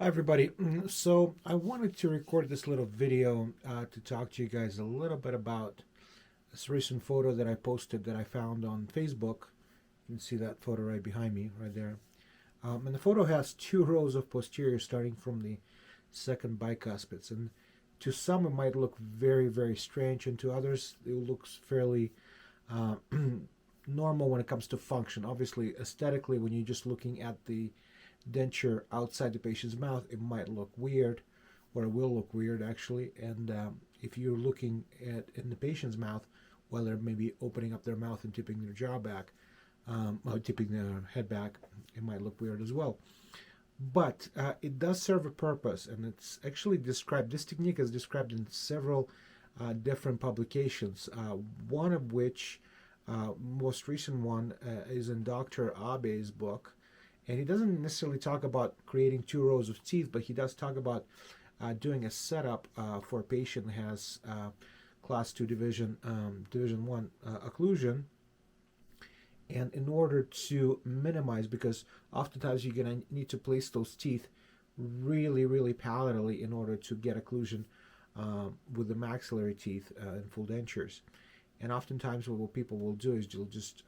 Hi everybody. So I wanted to record this little video to talk to you guys a little bit about this recent photo that I posted that I found on Facebook. You can see that photo right behind me, right there. And the photo has two rows of posterior starting from the second bicuspids. And to some it might look very, very strange, and to others it looks fairly uh, normal when it comes to function. Obviously, aesthetically, when you're just looking at the denture outside the patient's mouth, it might look weird, or it will look weird actually. And if you're looking at in the patient's mouth while they're maybe opening up their mouth and tipping their jaw back, or tipping their head back, it might look weird as well. But it does serve a purpose, and it's actually described. This technique is described in several different publications. One of which, most recent one, is in Dr. Abe's book, and he doesn't necessarily talk about creating two rows of teeth, but he does talk about doing a setup for a patient who has class 2 division 1 occlusion. And in order to minimize, because oftentimes you're going to need to place those teeth really, really palatally in order to get occlusion with the maxillary teeth in full dentures. And oftentimes what people will do is you'll just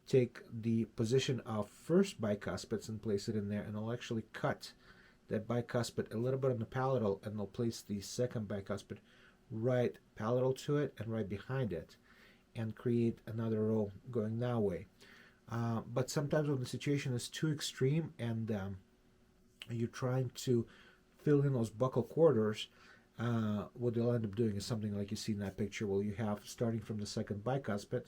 take the position of first bicuspids and place it in there, and they'll actually cut that bicuspid a little bit on the palatal, and they'll place the second bicuspid right palatal to it and right behind it, and create another row going that way. But sometimes when the situation is too extreme and you're trying to fill in those buccal corridors, what they'll end up doing is something like you see in that picture, where you have, starting from the second bicuspid,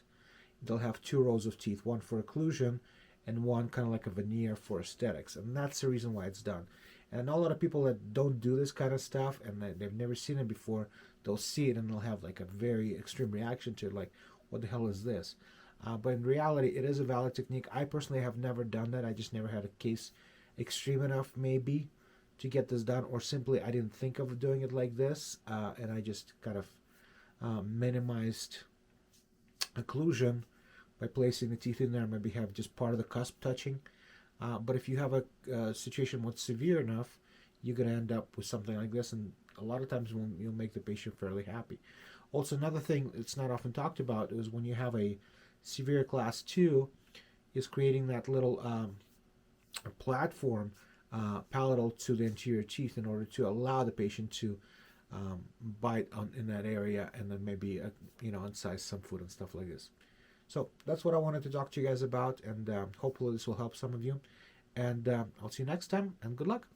they'll have two rows of teeth, one for occlusion and one kind of like a veneer for aesthetics. And that's the reason why it's done. And I know a lot of people that don't do this kind of stuff and they've never seen it before. They'll see it and they'll have like a very extreme reaction to it, like, what the hell is this? But in reality, it is a valid technique. I personally have never done that. I just never had a case extreme enough, maybe, to get this done, or simply I didn't think of doing it like this, and I just kind of minimized occlusion by placing the teeth in there, maybe have just part of the cusp touching. But if you have a situation what's severe enough, you're going to end up with something like this, and a lot of times you'll make the patient fairly happy. Also, another thing that's not often talked about is when you have a severe class 2, is creating that little platform palatal to the anterior teeth in order to allow the patient to bite in that area, and then maybe incise some food and stuff like this. So that's what I wanted to talk to you guys about, and hopefully this will help some of you. And I'll see you next time, and good luck.